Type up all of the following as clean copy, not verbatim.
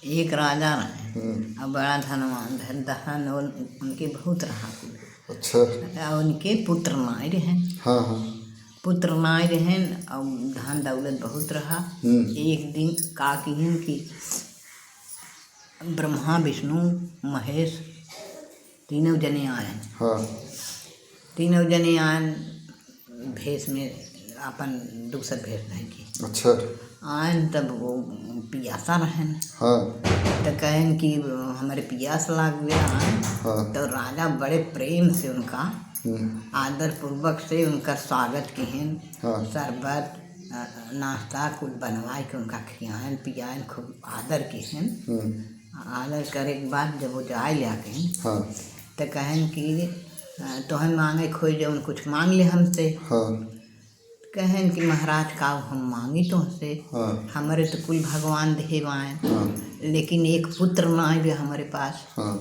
एक राजा रहे और बड़ा धनवान धन और उनके बहुत रहा। अच्छा। और उनके पुत्र नाय रहें। हाँ हाँ। पुत्र नाय रहें और धन दौलत बहुत रहा। एक दिन का किहन की ब्रह्मा विष्णु महेश तीनों जने आए। हाँ। तीनों जने आए भेष में अपन दूसर भेष नहीं की। अच्छा। आन तब वो पियासा रहें। हाँ। तो कहें कि हमारे पियास लाग गया। हाँ। तो राजा बड़े प्रेम से उनका आदर पूर्वक से उनका स्वागत किहन। हाँ। शरबत नाश्ता कुछ बनवाए के उनका खियान पियान खूब आदर किहन। आदर करे के बाद जब वो जाए लाके हाँ। तो कहें कि तोहन मांगे खोई जौन कुछ मांग ले हमसे। हाँ। कहें कि महाराज का हम मांगी तुमसे। हाँ। हमारे तो कुल भगवान देवाएं। हाँ। लेकिन एक पुत्र ना आए हमारे पास। हाँ।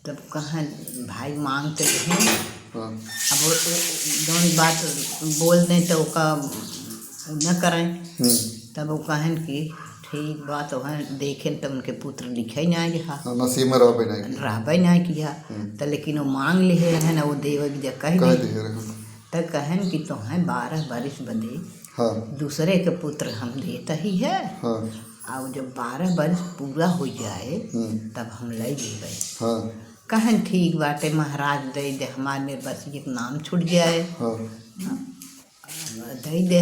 तब कहें भाई मांगते हैं। हाँ। अब वो दोनों बात बोल दें तो का न करें। तब वो कहें कि ठीक बात वहाँ देखें तो उनके पुत्र लिखे ही नहीं रहा। नसीब में रहबे नहीं किया। तो लेकिन वो मांग ले रहे ना वो देव कह दे। तो कहें कि तुम्हें 12 बरिस बदे दूसरे के पुत्र हम देता ही है। और जब 12 बरिस पूरा हो जाए तब हम ले जेबे। कहें ठीक बाटे महाराज दे दे हमारे बस एक नाम छूट जाए। दे दे।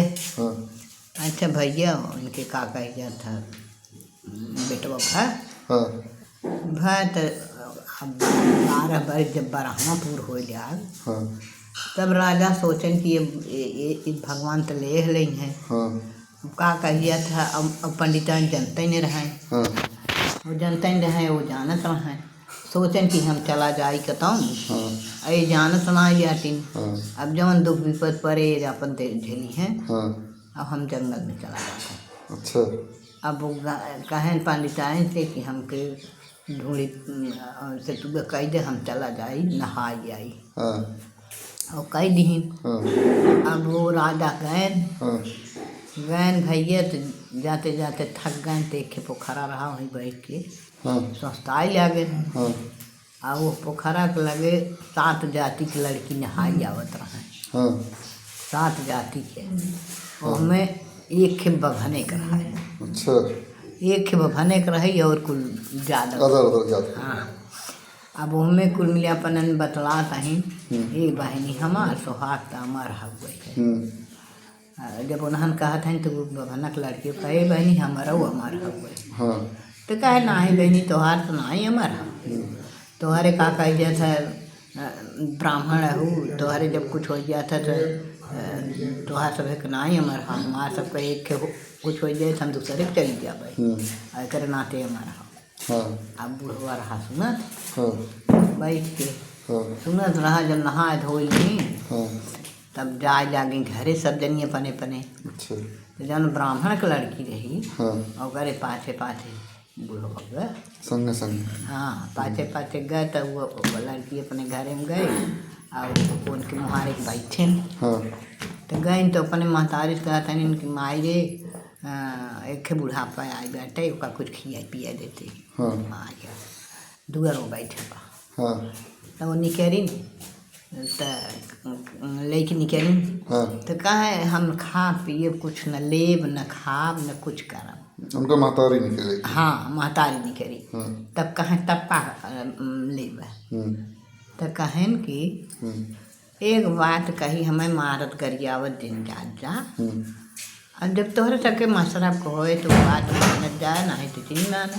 अच्छा भैया उनके का कह गया था बेटवा भाई तो 12 बरिस जब 12वां पूर हो जाए तब राजा सोचन कि ये भगवान तो ले लें हैं। का कहिया था अब पंडितान जनते नहीं रहे। वो जनते नहीं रहे वो जानत रहे। सोचन कि हम चला जाई कतम अरे जानत ना जाती। अब जवन दुख विपद पड़े अपन झेली हैं। अब हम जंगल में चला जाते। अच्छा। अब वो कहें पंडिताइन से कि हमके ढूंढी से तू कह दे हम चला जाई नहा जाई। और कह दी। अब वो राजा गए भैया तो जाते जाते थक गए तो एक पोखरा रहा वहीं बैठ के सस्ताई लगे। और वो पोखरा के लगे 7 जाति की लड़की नहाई आवत रहे। 7 जाति के उसमें एक खेप बभने कर रहा है। अच्छा। एक खेप बभने कर रही और कुल ज़्यादा। हाँ। अब उनमें कुल मिला अपन बतलाता ही ये बहनी हमार सोहाग अमर हुए। जब उन्हन कहत हैं तो भनक लड़की कहे बहनी हमारा वो अमर हुए। तो कहे ना ही बहनी तोहार तो ना ही अमर हो। तोहरे का कह जाता ब्राह्मण हो तोहरे जब कुछ हो जाता तो तोहार सब एक ना ही अमर हो। हमार सबका एक कुछ हो जाए तो हम दूसरे के चली जाए कर नाते अमर हो। अब बुढ़वा रहा सुनत बैठ के सुनत रहा जब नहा धोई तब जाए जागे घरे सब जनी अपने अपने। तो जब ब्राह्मण की लड़की रही और घरे पाछे पाछे बुढ़वा गए संग संग। हाँ पाछे पाछे गए तो वो लड़की अपने घरे में गए और उनके मुहारे बैठे। तो गए तो अपने महतारी से कहते हैं इनकी माई रे एक बुढ़ापा आई बैठे उसका कुछ खिया पिया देते। आ गया दुआर में बैठे बा। तो वो निकली तो लेके निकली। तो कहे हम खा पिए कुछ न लेब न खाब न कुछ करब। उनका महतारी निकली। हाँ महतारी निकली। तब कहें तब का लेब। तो कहें कि एक बात कही हमें मारत गरियावत दिन जा। अब जब तोहरे सबके मशरफ को होए तो बात मानत जाए नहीं तो चीज माने।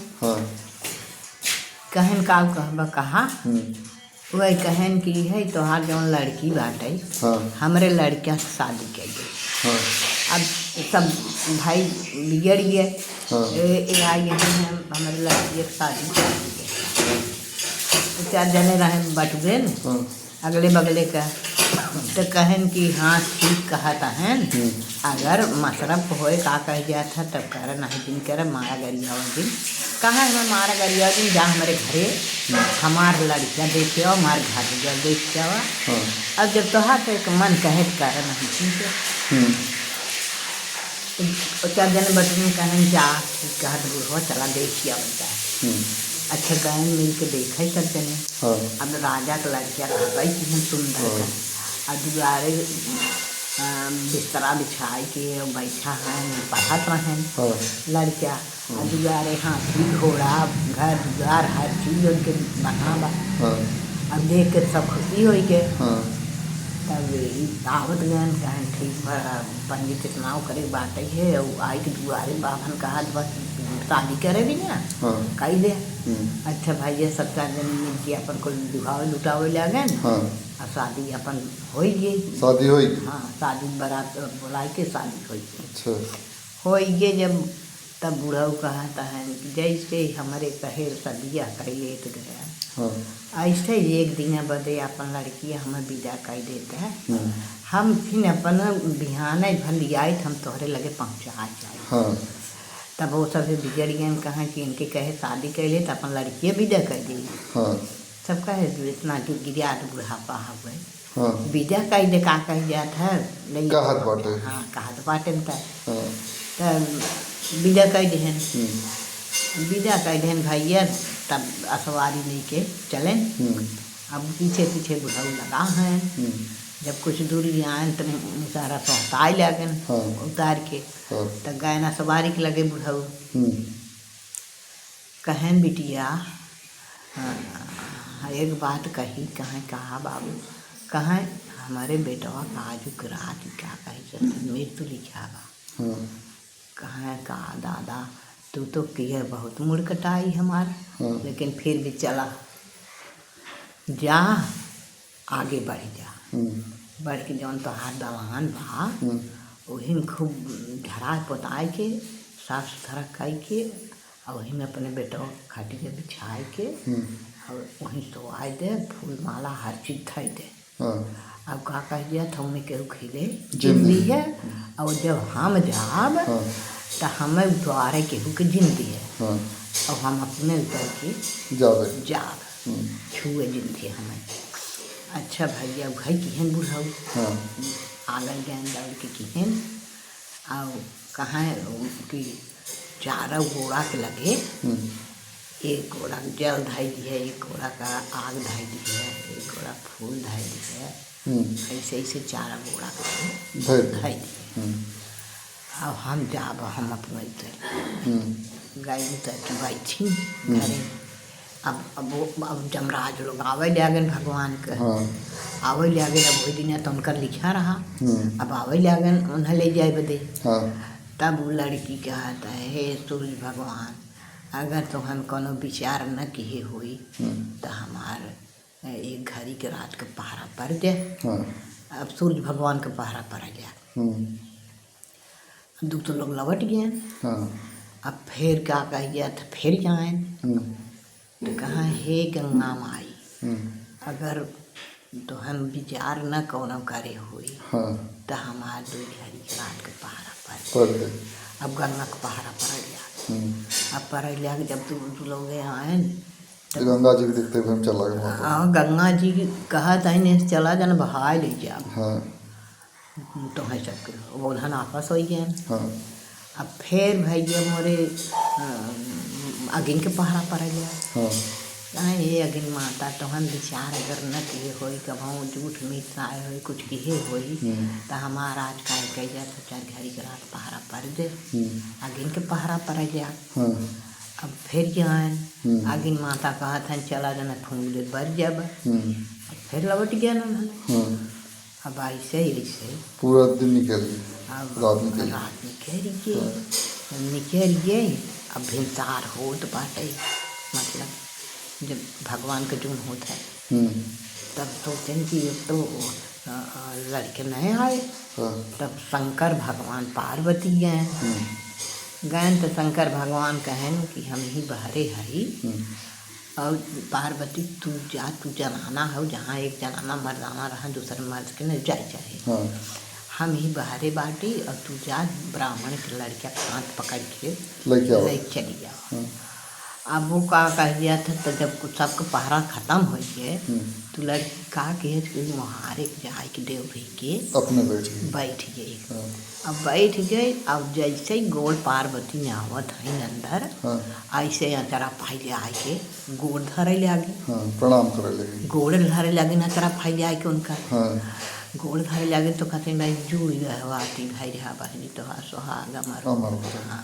कहें का कहब कहा वही कहें कि है तोहार जौन लड़की बाटे हमरे लड़किया से शादी करिए। अब सब भाई बिगड़ गए आई हमारे लड़की से शादी करिए। 4 जने रहे बटुए न अगले बगले का। तो कहें कि हाँ ठीक कहता है अगर मशरफ होए का कह गया था तब कह नहीं दिन कह मारा गरिया दिन कहा हमें मारा गरिया दिन जा हमारे घरे हमार लड़कियाँ देख के आओ हमारे घर देख के आओ। अब जब तोहार से एक मन कहे कर नहीं ठीक है। चार जन बटन कहन जा कहत बुढ़वा चला देखिया बनता है। अच्छा गए मिल के देखा ही सब जने। अब राजा का लड़किया रह गई कि हम सुंदर का अब दुआरे बिस्तरा बिछाई के बैठा है पढ़त रहें लड़किया अब दुआरे हाथी घोड़ा घर दुआर हर चीज उनके बना बा। अब देख के सब खुशी हो के तब आवत गन कहें ठीक पंडित स्नाव करे बाटे है और आई के दुआरे बाभन कहा बस शादी करे भी ना कही दे। अच्छा भाई ये सब जन मिल के अपन को दुहावे लुटावे ले गए और शादी अपन हो गई। शादी हुई? हाँ शादी बारात बुलाई के शादी हो गई। अच्छा हो गए जब तब बूढ़ा कहता है जैसे हमारे कहे सदिया कही तो गया ऐसे एक दिन बदे अपन लड़की हमें विदा कर देता है। हम फिर अपन बिहान भल आए हम तोहरे लगे पहुँचा जाए। तब वो सब बिगड़ गए कहा कि इनके कहे शादी कर ले तो अपन लड़की विदा कर दी। सब कहे इतना गिरा तो बुढ़ापा हुए विदा कर दे का कह जात है नहीं कहत बाटे। हाँ कहत बाटे तब विदा कर देहन विदा कर देहन भैया। तब असवारी लेके चलें। अब पीछे पीछे बुढ़ऊ लगा है। जब कुछ दूरी आए तो सारा पहुँचाए लगन उतार के तब गए ना सवारी के लगे बुढ़ऊ कहें बिटिया एक बात कही कहें कहा बाबू कहें हमारे बेटवा का आज रात क्या कही मृत्यु लिखा बा। कहें कहा दादा तू तो किया बहुत मुड़कटाई हमारा लेकिन फिर भी चला जा आगे बढ़ जा। बढ़ के जौन तो हाथ दलान बा वही में खूब झड़ा पोताए के साफ सुथरा कर के और वही में अपने बेटवा खटिया बिछाए के और वहीं सोआए दे फूल माला हर चीज थई दे। अब का कह दिया था उन्हें केहू खिले जिंदी है और जब हम जाब तो हमें द्वारे केहू के जिंदी है और हम अपने उतर के जाब छुए जिंदी हमें। अच्छा भैया भाई किहन बुढ़ाऊ आगे गए दौड़ के किहन और कहाँ कि चारों घोड़ा के लगे एक घोड़ा जल धाई दी है एक घोड़ा का आग धाई दी है एक घोड़ा फूल धाई दी है ऐसे ऐसे चारों घोड़ा के धाई दी है। अब हम जाब हम अपना इधर गए उतर के बैठी घरे। अब जमराज लोग आवे लगन भगवान के आवे लगन। अब वही दिन तो उनका लिखा रहा अब आवे लगन उन्हें ले जाए बदे। तब वो लड़की कहता है हे सूर्य भगवान अगर तुहन कोनो विचार न किए हुई तो हमार एक घड़ी के रात के पहरा पड़ जाए। अब सूर्य भगवान के पहरा पड़ गया। दू तो लोग लौट गए। अब फिर क्या कह गया था फिर जाए तो कहा हे गंगा माई अगर तो हम विचार न कोनो करे हुई तो हमार 2 घड़ी के रात के पहरा पड़। अब गंगा का पहरा पड़ गया। अब पड़ गया जब तू लोग आए गंगा जी के देखते हुए हम चला गए। गंगा जी कहा था चला जाना बहा ले जा तो है सब बोधन आपस हो गए। अब फिर भैया मोरे अगिन के पहरा पड़ गया। ये अगिन माता तोहन विचार अगर न किए हो कभों झूठ मीठ आए हो कुछ किए हो तो हमारा आज का कह जाए तो 4 घड़ी के रात पहरा पड़ दे अगिन के पहरा पड़ गया। अब फिर क्या है अगिन माता कहा था चला जाना फूल बढ़ जब फिर लौट गया ना। अब ऐसे पूरा दिन निकल रात निकल गए। अब भिनसार हो तो बाटे मतलब जब भगवान का जून होता है तब सोचें कि तो लड़के नहीं आए। तब शंकर भगवान पार्वती गए तो शंकर भगवान कहें कि हम ही बहरे हई और पार्वती तू जनाना हो जहाँ एक जनाना मर्दाना रहा दूसरे मर्द के न जाए चाहे हम ही बहरे बाटी और तू जा ब्राह्मण के लड़का हाथ पकड़ के ले चली जाओ। अब वो का कह दिया था तो जब कुछ सबका पहरा खत्म हो गए तो लड़की का के मुहारे जाए के देव भी के अपने बैठ गई। बैठ गई। हाँ अब बैठ गई, अब जैसे ही गोड़ पार्वती में आवत है अंदर, हाँ ऐसे अचरा पहले आए के गोड़ धरे लगे। हाँ प्रणाम करे लगी। गोड़ धरे लगे न अचरा पहले आए के उनका हाँ गोड़ धरे लगे तो कहते भाई जुड़ गवाती भाई रहा बहनी तो हाँ सोहाग अमर हो। अमर हो। हाँ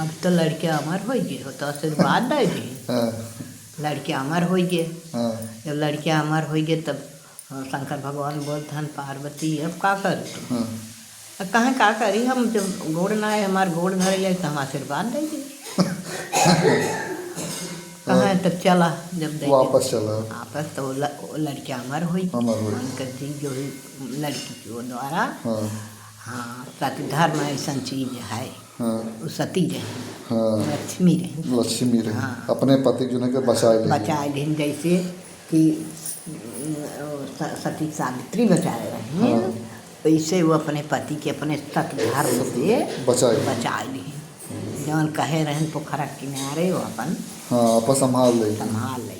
अब तो लड़के अमर हो गए हो तो आशीर्वाद दे दी। हाँ लड़के अमर हो गए। हाँ जब लड़के अमर हो गए तब शंकर भगवान बोलते हैं पार्वती अब का कर हाँ अब कहाँ का करी, हम जब गोड़ ना है हमारे गोड़ धरे ले तो हम आशीर्वाद दे दी। कहाँ तब चला जब दे वापस चला। वापस तो लड़के अमर हुई। अमर हुई। उनकर जी जो है लड़की के वो द्वारा। हाँ हाँ सती धर्म ऐसा चीज है। हाँ वो सती रहे, हाँ लक्ष्मी रहे, लक्ष्मी रही। हाँ। अपने पति जो ने के बचाए ले। बचाए लेन जैसे कि सती सावित्री बचाए रहे हाँ। वैसे वो अपने पति के अपने सत धर्म से बचाए ली। जौन कहे रहन पोखरा किनारे वो अपन हाँ अपन संभाल ले। संभाल ले।